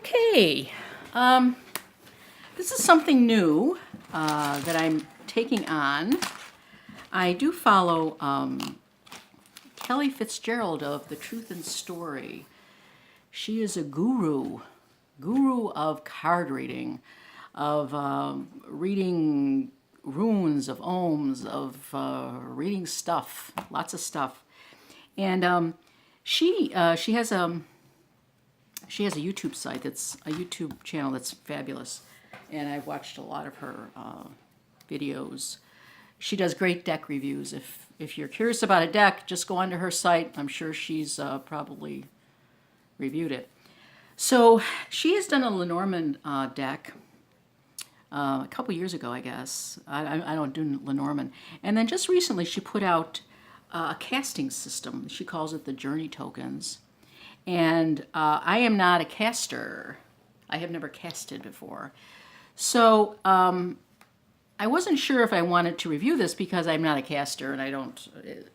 Okay, this is something new that I'm taking on. I do follow Kelly Fitzgerald of The Truth and Story. She is a guru of card reading, of reading runes, of ohms, of reading stuff, lots of stuff. And she has a YouTube site that's a YouTube channel that's fabulous, and I've watched a lot of her videos. She does great deck reviews. If you're curious about a deck, just go onto her site. I'm sure she's probably reviewed it. So she has done a Lenormand deck a couple years ago, I guess. I don't do Lenormand. And then just recently she put out a casting system. She calls it the Journey Tokens. And I am not a caster. I have never casted before. So I wasn't sure if I wanted to review this because I'm not a caster and I don't...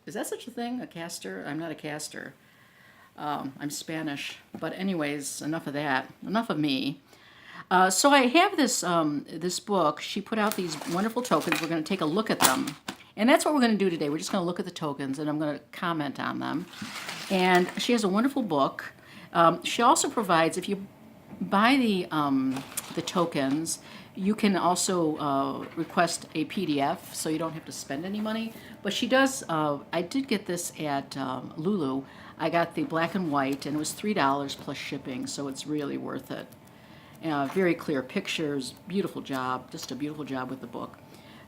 Is that such a thing, a caster? I'm not a caster. I'm Spanish. But anyways, enough of that. Enough of me. So I have this, this book. She put out these wonderful tokens. We're going to take a look at them. And that's what we're going to do today. We're just going to look at the tokens and I'm going to comment on them. And she has a wonderful book. She also provides, if you buy the tokens, you can also request a PDF, so you don't have to spend any money. But she does, I did get this at Lulu. I got the black and white, and it was $3 plus shipping, so it's really worth it. Very clear pictures, beautiful job, just a beautiful job with the book.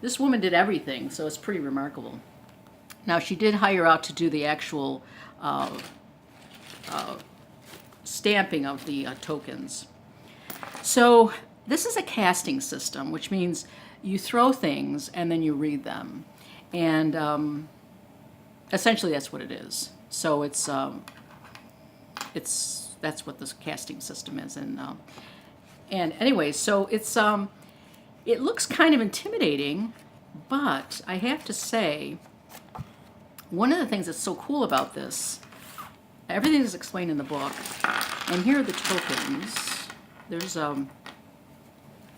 This woman did everything, so it's pretty remarkable. Now, she did hire out to do the actual stamping of the tokens. So this is a casting system, which means you throw things and then you read them. And essentially that's what it is. So it's that's what this casting system is. And anyway, so it's it looks kind of intimidating, but I have to say, one of the things that's so cool about this, everything is explained in the book, and here are the tokens. There's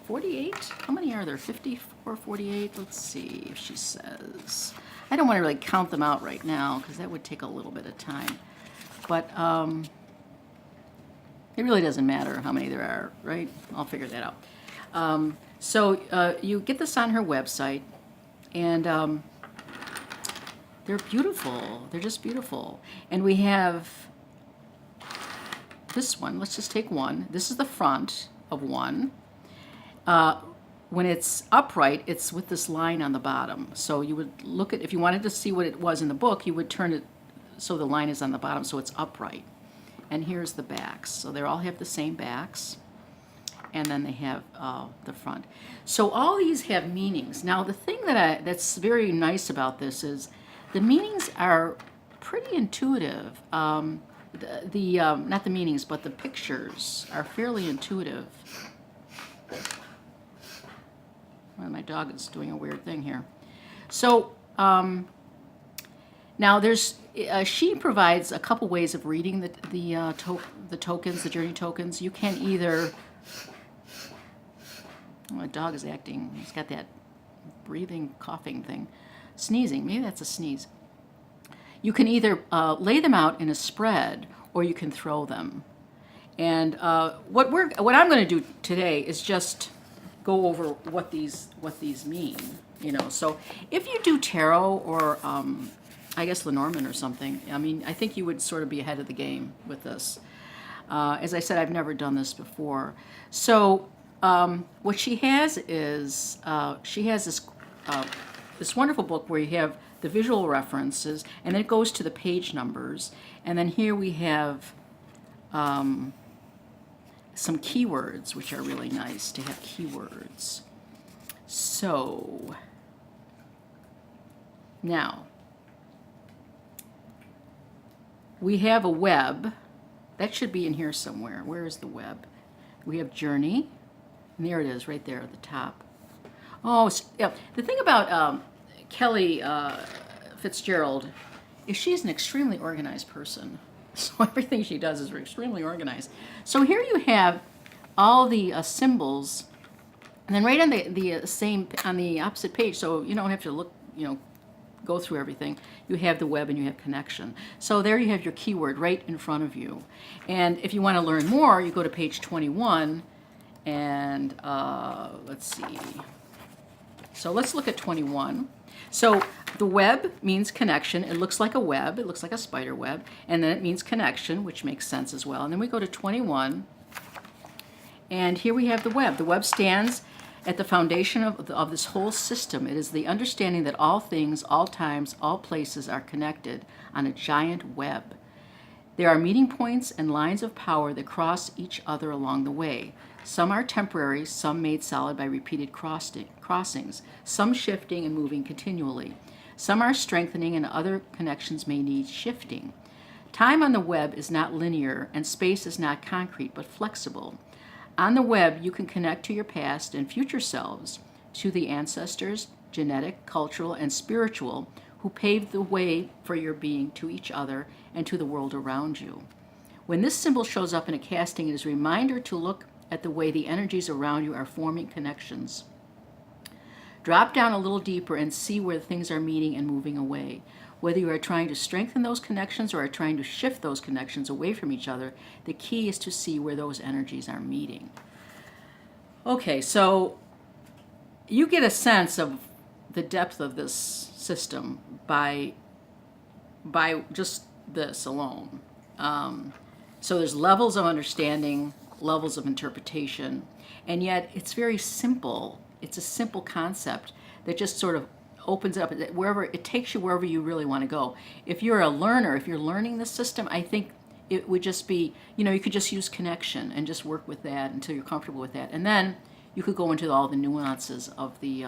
48? How many are there? 54, 48? Let's see if she says. I don't want to really count them out right now because that would take a little bit of time. But it really doesn't matter how many there are, right? I'll figure that out. So you get this on her website, and they're beautiful. They're just beautiful. And we have this one. Let's just take one. This is the front of one. When it's upright, it's with this line on the bottom. So you would look at, if you wanted to see what it was in the book, you would turn it so the line is on the bottom, so it's upright. And here's the backs. So they all have the same backs. And then they have the front. So all these have meanings. Now the thing that's very nice about this is the meanings are pretty intuitive. Not the meanings, but the pictures are fairly intuitive. Well, my dog is doing a weird thing here. So now there's she provides a couple ways of reading the tokens, the journey tokens. You can either... Oh, my dog is acting. He's got that breathing, coughing thing. Sneezing. Maybe that's a sneeze. You can either lay them out in a spread, or you can throw them. And what I'm going to do today is just go over what these mean. You know, so if you do tarot or I guess Lenormand or something, I mean, I think you would sort of be ahead of the game with this. As I said, I've never done this before. So what she has is she has this wonderful book where you have the visual references, and then it goes to the page numbers, and then here we have some keywords, which are really nice to have keywords. So now we have a web that should be in here somewhere. Where is the web? We have journey. And there it is, right there at the top. Oh, yeah. The thing about Kelly Fitzgerald is she's an extremely organized person. So everything she does is extremely organized. So here you have all the symbols, and then right on on the opposite page, so you don't have to look, go through everything. You have the web and you have connection. So there you have your keyword right in front of you. And if you want to learn more, you go to page 21, and let's see. So let's look at 21. So the web means connection. It looks like a web. It looks like a spider web. And then it means connection, which makes sense as well. And then we go to 21. And here we have the web. The web stands at the foundation of this whole system. It is the understanding that all things, all times, all places are connected on a giant web. There are meeting points and lines of power that cross each other along the way. Some are temporary, some made solid by repeated crossings, some shifting and moving continually. Some are strengthening, and other connections may need shifting. Time on the web is not linear, and space is not concrete, but flexible. On the web, you can connect to your past and future selves, to the ancestors, genetic, cultural, and spiritual, who paved the way for your being, to each other, and to the world around you. When this symbol shows up in a casting, it is a reminder to look at the way the energies around you are forming connections. Drop down a little deeper and see where things are meeting and moving away. Whether you are trying to strengthen those connections or are trying to shift those connections away from each other, the key is to see where those energies are meeting. Okay, so you get a sense of the depth of this system by just this alone. So there's levels of understanding, levels of interpretation, and yet it's very simple. It's a simple concept that just sort of opens up wherever it takes you, wherever you really want to go. If you're a learner, if you're learning this system, I think it would just be, you could just use connection and just work with that until you're comfortable with that, and then you could go into all the nuances of the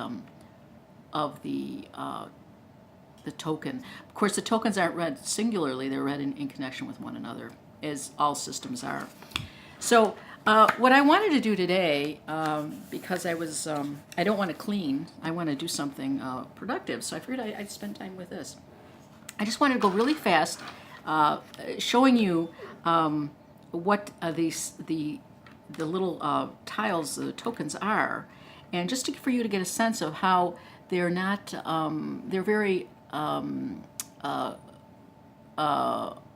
token. Of course, the tokens aren't read singularly; they're read in connection with one another, as all systems are. So what I wanted to do today, because I don't want to clean, I want to do something productive, so I figured I'd spend time with this. I just wanted to go really fast, showing you what the little tiles, the tokens are, and just for you to get a sense of how they're not, they're very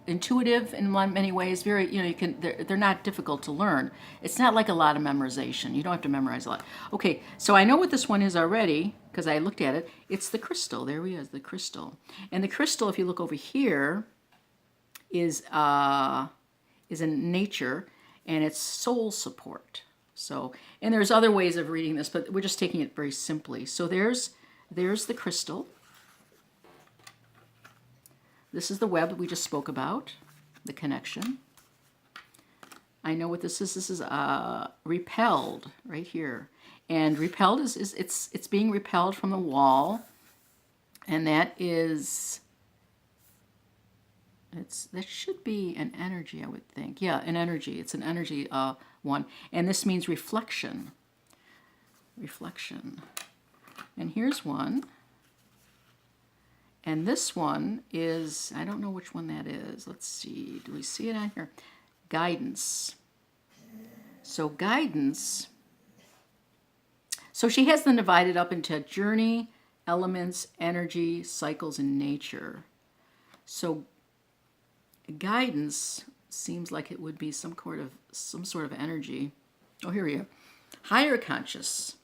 intuitive in many ways. Very, they're not difficult to learn. It's not like a lot of memorization. You don't have to memorize a lot. Okay, so I know what this one is already because I looked at it. It's the crystal. There we are, the crystal. And the crystal, if you look over here, is in nature, and it's soul support. So, and there's other ways of reading this, but we're just taking it very simply. So there's the crystal. This is the web that we just spoke about, the connection. I know what this is. This is repelled right here. And repelled is it's being repelled from the wall. And that is, that should be an energy, I would think. Yeah, an energy. It's an energy one. And this means reflection. Reflection. And here's one. And this one is, I don't know which one that is. Let's see. Do we see it on here? Guidance. So guidance. So she has them divided up into journey, elements, energy, cycles, and nature. So guidance seems like it would be some sort of energy. Oh, here we are. Higher conscious.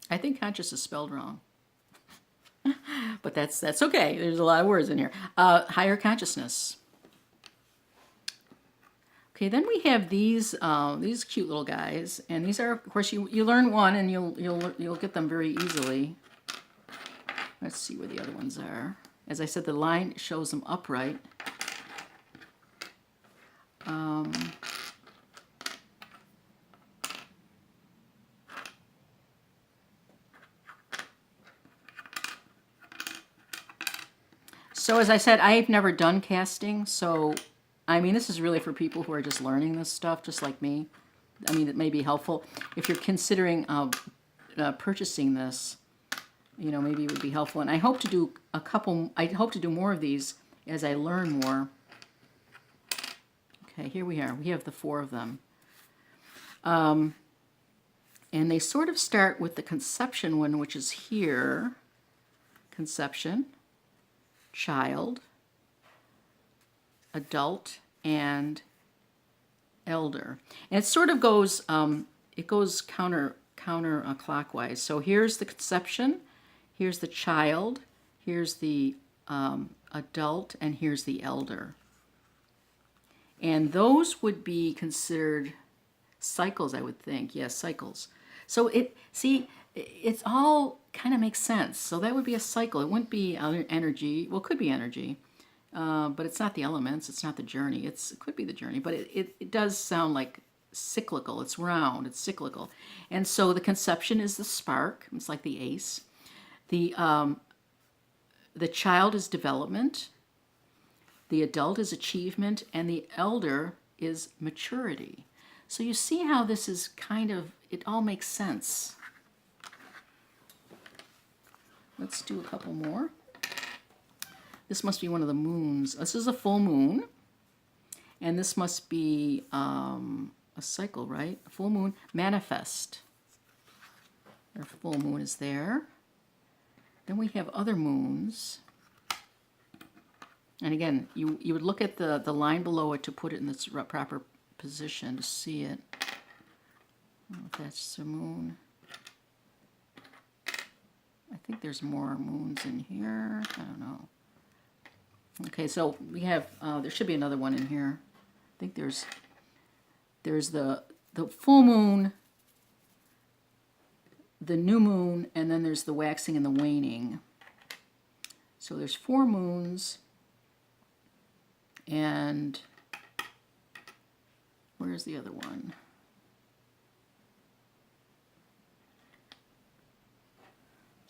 I think conscious is spelled wrong, but that's okay. There's a lot of words in here. Higher consciousness. Okay, then we have these cute little guys, and these are, of course, you learn one and you'll get them very easily. Let's see where the other ones are. As I said, the line shows them upright. So as I said, I've never done casting, so I mean, this is really for people who are just learning this stuff, just like me. I mean, it may be helpful. If you're considering purchasing this, maybe it would be helpful. And I hope to do I hope to do more of these as I learn more. Okay, here we are. We have the 4 of them. And they sort of start with the conception one, which is here. Conception, child, adult, and elder. And it sort of goes, counterclockwise. So here's the conception, here's the child, here's the adult, and here's the elder. And those would be considered cycles, I would think. Yes, cycles. So it's all kind of makes sense. So that would be a cycle. It wouldn't be energy. Well, it could be energy, but it's not the elements. It's not the journey. It could be the journey, but it does sound like cyclical. It's round. It's cyclical. And so the conception is the spark. It's like the ace. The child is development. The adult is achievement, and the elder is maturity. So you see how this is kind of, it all makes sense. Let's do a couple more. This must be one of the moons. This is a full moon, and this must be a cycle, right? A full moon, manifest. Our full moon is there. Then we have other moons. And again, you would look at the line below it to put it in its proper position to see it. Oh, that's the moon. I think there's more moons in here. I don't know. Okay, so we have, there should be another one in here. I think there's the full moon, the new moon, and then there's the waxing and the waning. So there's 4 moons. And where's the other one?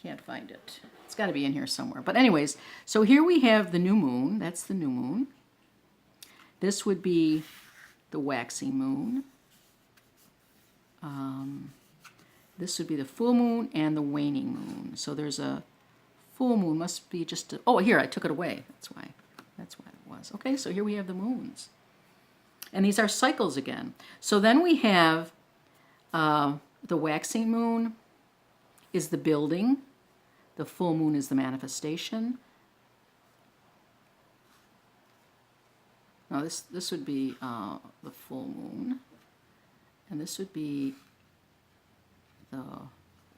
Can't find it. It's got to be in here somewhere. But anyways, so here we have the new moon. That's the new moon. This would be the waxing moon. This would be the full moon and the waning moon. So there's a full moon. Must be just a, oh, here, I took it away. That's why it was. Okay, so here we have the moons. And these are cycles again. So then we have the waxing moon is the building. The full moon is the manifestation. Now this would be the full moon. And this would be the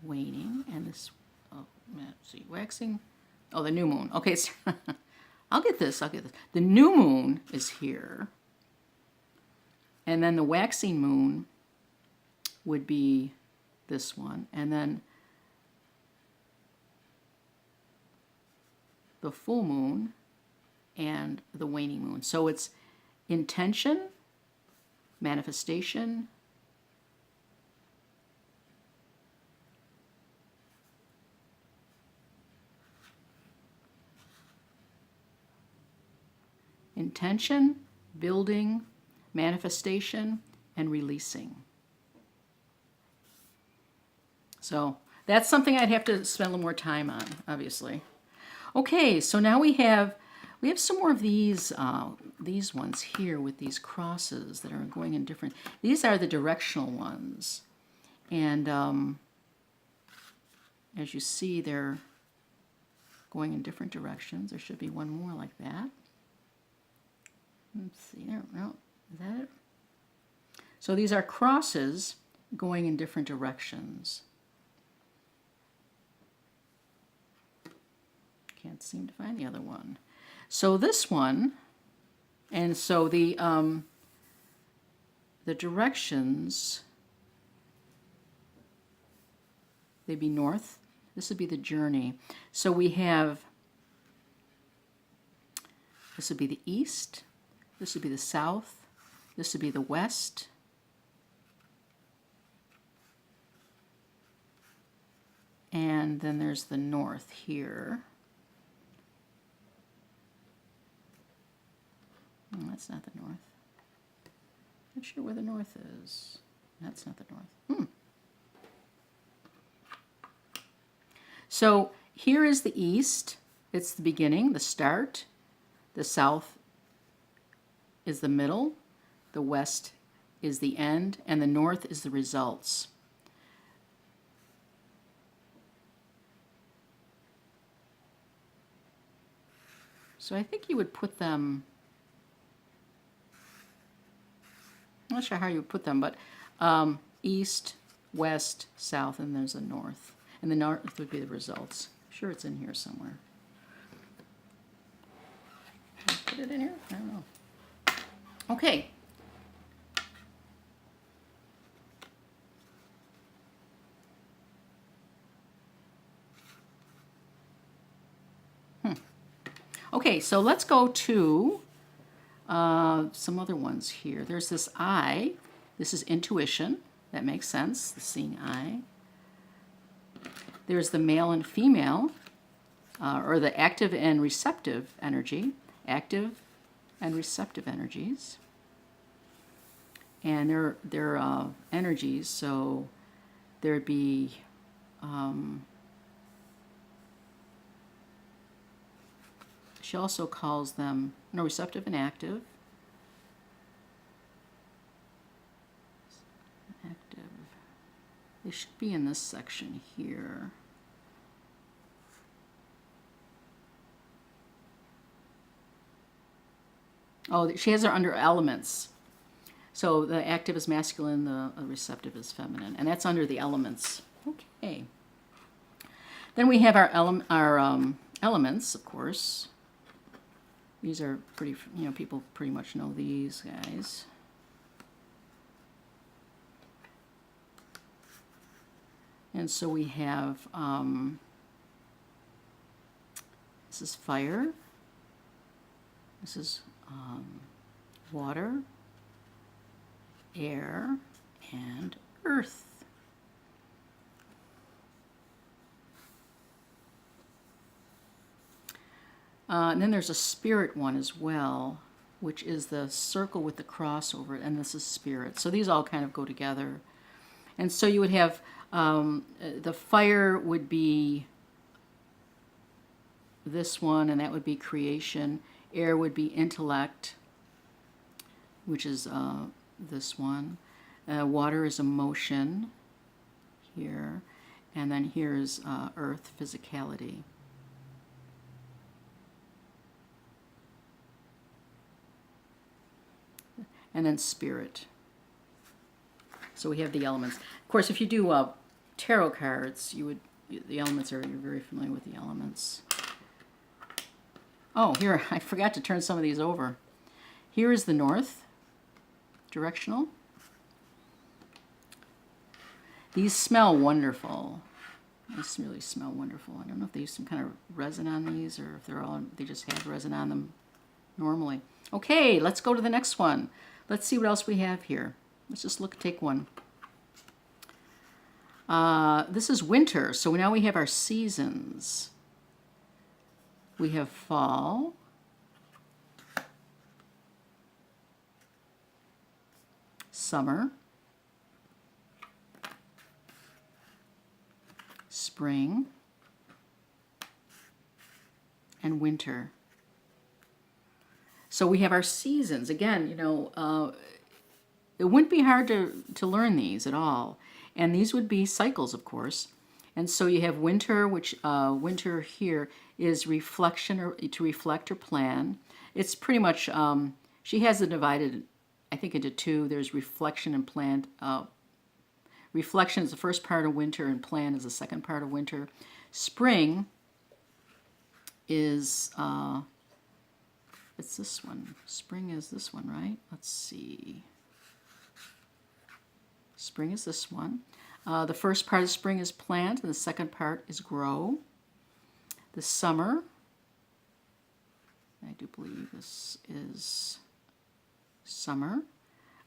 waning. And this, let's see, waxing. Oh, the new moon. Okay, so I'll get this. The new moon is here. And then the waxing moon would be this one. And then the full moon and the waning moon. So it's intention, manifestation, building, manifestation, and releasing. So that's something I'd have to spend a little more time on, obviously. Okay, so now we have some more of these ones here with these crosses that are going in different. These are the directional ones, and as you see, they're going in different directions. There should be one more like that. Let's see there. No, is that it? So these are crosses going in different directions. Can't seem to find the other one. So this one, and so the directions, they'd be north. This would be the journey. So we have, this would be the east, this would be the south, this would be the west, and then there's the north here. Oh, that's not the north. Not sure where the north is. That's not the north. So here is the east. It's the beginning, the start. The south is the middle. the west is the end, and the north is the results. So I think you would put them, I'm not sure how you would put them, but east, west, south, and there's a north. And the north would be the results. I'm sure it's in here somewhere. Did I put it in here? I don't know. Okay. Okay, so let's go to some other ones here. There's this eye. This is intuition. That makes sense, the seeing eye. There's the male and female, or the active and receptive energy. Active and receptive energies. And they're energies, so there'd be she also calls them receptive and active. Active. They should be in this section here. Oh, she has her under elements. So the active is masculine, the receptive is feminine, and that's under the elements. Okay. Then we have our elements, of course. These are pretty, people pretty much know these guys. And so we have, this is fire. This is water, air, and earth. And then there's a spirit one as well, which is the circle with the cross over it, and this is spirit. So these all kind of go together. And so you would have, the fire would be this one, and that would be creation. Air would be intellect, which is this one. Water is emotion here. And then here is earth, physicality. And then spirit. So we have the elements. Of course, if you do tarot cards, the elements you're very familiar with the elements. Oh, here, I forgot to turn some of these over. Here is the north, directional. These smell wonderful. These really smell wonderful. I don't know if they use some kind of resin on these or if they just have resin on them normally. Okay, let's go to the next one. Let's see what else we have here. Let's just take one. This is winter, so now we have our seasons. We have fall, summer, spring, and winter. So we have our seasons. Again, it wouldn't be hard to learn these at all. And these would be cycles, of course. And so you have winter, which winter here is reflection, or to reflect or plan. It's pretty much, she has it divided, I think, into two. There's reflection and plan. Reflection is the first part of winter, and plan is the second part of winter. Spring is, it's this one. Spring is this one, right? Let's see. Spring is this one. The first part of spring is plant, and the second part is grow. The summer, I do believe this is summer.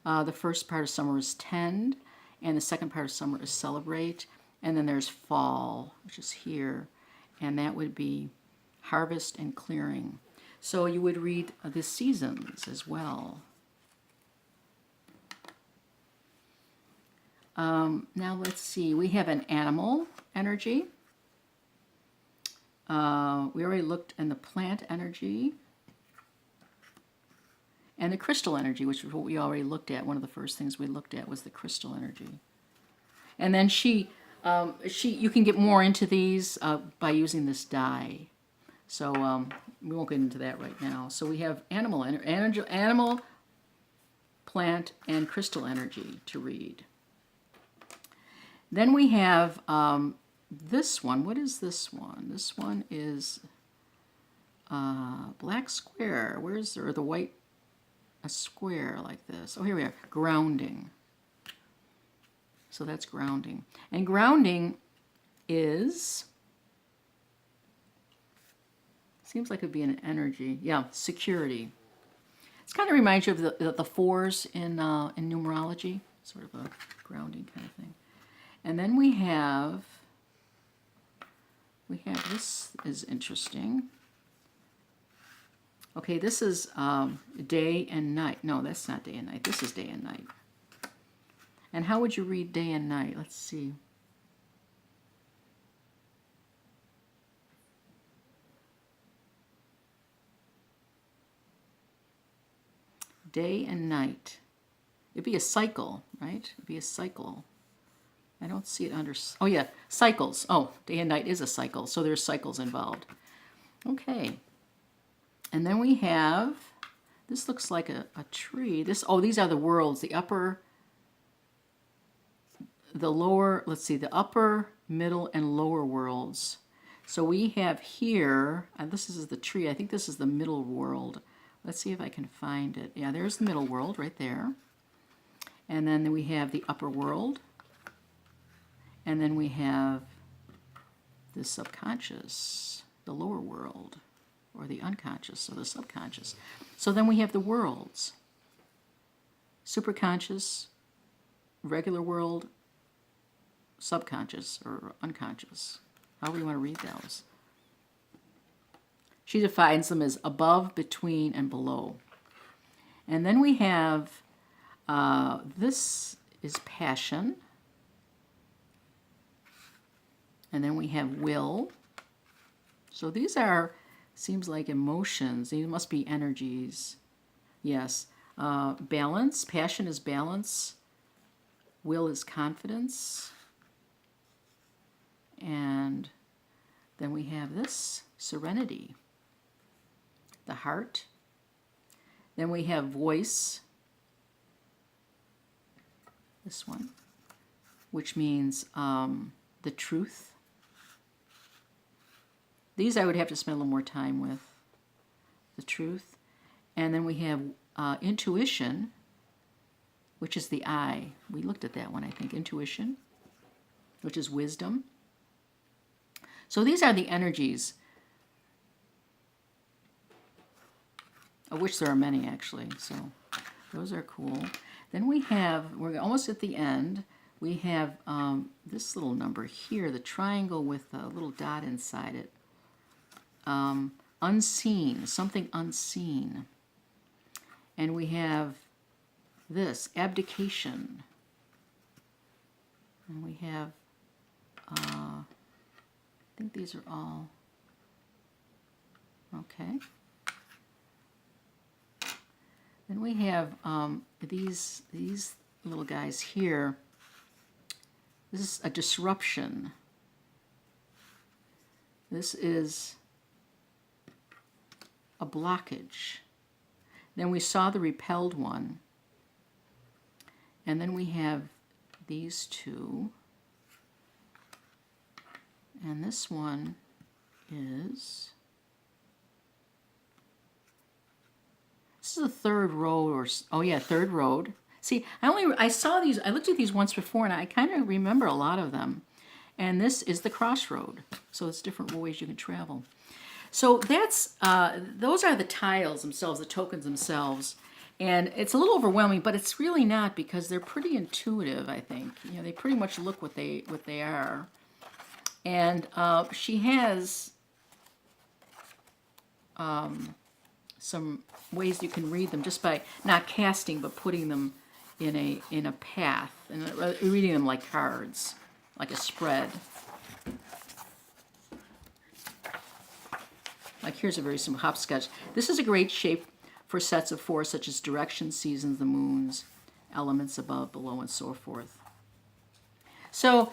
The first part of summer is tend, and the second part of summer is celebrate. And then there's fall, which is here, and that would be harvest and clearing. So you would read the seasons as well. Now let's see, we have an animal energy. We already looked in the plant energy. and the crystal energy, which is what we already looked at. One of the first things we looked at was the crystal energy. And then you can get more into these by using this die. So we won't get into that right now. So we have animal, plant, and crystal energy to read. Then we have this one. What is this one? This one is black square. Where's there the white? A square like this. Oh, here we are. Grounding. So that's grounding. And grounding is, seems like it would be an energy. Yeah, security. It kind of reminds you of the fours in numerology, sort of a grounding kind of thing. And then we have this is interesting. Okay, this is day and night. No, that's not day and night. This is day and night. And how would you read day and night? Let's see. Day and night. It'd be a cycle, right? It'd be a cycle. I don't see it under... Oh, yeah, cycles. Oh, day and night is a cycle, so there's cycles involved. Okay. And then we have... This looks like a tree. These are the worlds. The upper... The lower... Let's see, the upper, middle, and lower worlds. So we have here... this is the tree. I think this is the middle world. Let's see if I can find it. Yeah, there's the middle world right there. And then we have the upper world. And then we have the subconscious, the lower world, or the unconscious, or the subconscious. So then we have the worlds. Superconscious, regular world, subconscious, or unconscious. However you want to read those. She defines them as above, between, and below. And then we have, this is passion. And then we have will. So these are, seems like emotions. These must be energies. Yes. Balance. Passion is balance. Will is confidence. And then we have this, serenity. The heart. Then we have voice. This one. Which means the truth. These I would have to spend a little more time with. The truth. And then we have intuition, which is the I. We looked at that one, I think. Intuition, which is wisdom. So these are the energies, of which there are many, actually. So those are cool. Then we have, we're almost at the end, we have this little number here, the triangle with a little dot inside it. Unseen, something unseen. And we have this, abdication. And we have, I think these are all, okay. Then we have these little guys here. This is a disruption. This is a blockage. Then we saw the repelled one. And then we have these two. And this one is... This is the third road, or... Oh yeah, third road. See, I saw these, I looked at these once before, and I kind of remember a lot of them. And this is the crossroad. So it's different ways you can travel. So that's, those are the tiles themselves, the tokens themselves. And it's a little overwhelming, but it's really not, because they're pretty intuitive, I think. You know, they pretty much look what they are. And she has some ways you can read them just by not casting, but putting them in a path, and reading them like cards, like a spread. Like here's a very simple hopscotch. This is a great shape for sets of 4, such as directions, seasons, the moons, elements above, below, and so forth. So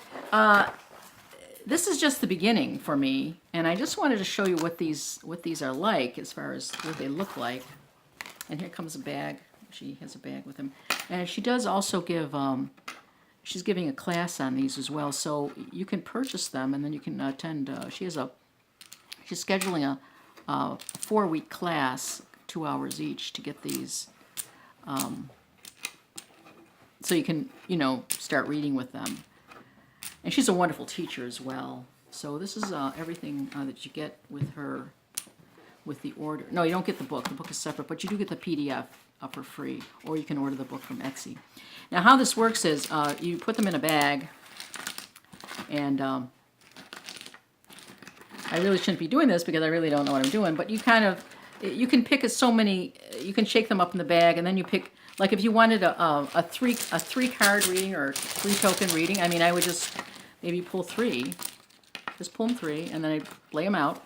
this is just the beginning for me, and I just wanted to show you what these are like as far as what they look like. And here comes a bag. She has a bag with them, and she does also give. She's giving a class on these as well, so you can purchase them, and then you can attend. She's scheduling a 4-week class, 2 hours each, to get these. So you can, start reading with them. And she's a wonderful teacher as well. So this is everything that you get with her, with the order. No, you don't get the book. The book is separate, but you do get the PDF for free, or you can order the book from Etsy. Now, how this works is you put them in a bag, and I really shouldn't be doing this because I really don't know what I'm doing, but you can pick so many, you can shake them up in the bag, and then you pick, like if you wanted a three card reading or 3 token reading, I mean, I would just maybe pull 3, just pull them 3, and then I'd lay them out,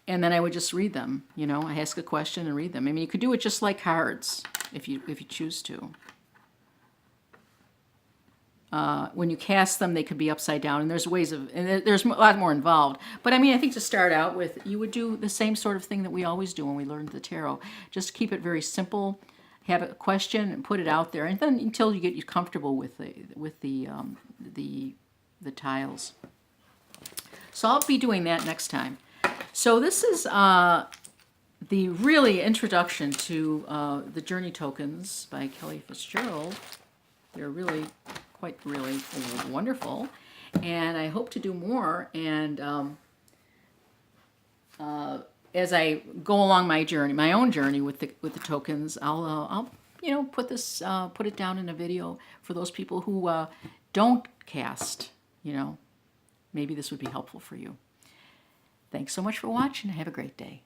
and then I would just read them. I ask a question and read them. I mean, you could do it just like cards if you choose to. When you cast them, they could be upside down, and there's ways of, and there's a lot more involved. But I mean, I think to start out with, you would do the same sort of thing that we always do when we learn the tarot. Just keep it very simple. Have a question and put it out there, and then until you get comfortable with the tiles. So I'll be doing that next time. So this is the really introduction to the Journey Tokens by Kelly Fitzgerald. They're really quite really wonderful, and I hope to do more. And as I go along my journey, my own journey with the tokens, I'll put it down in a video for those people who don't cast. Maybe this would be helpful for you. Thanks so much for watching. Have a great day.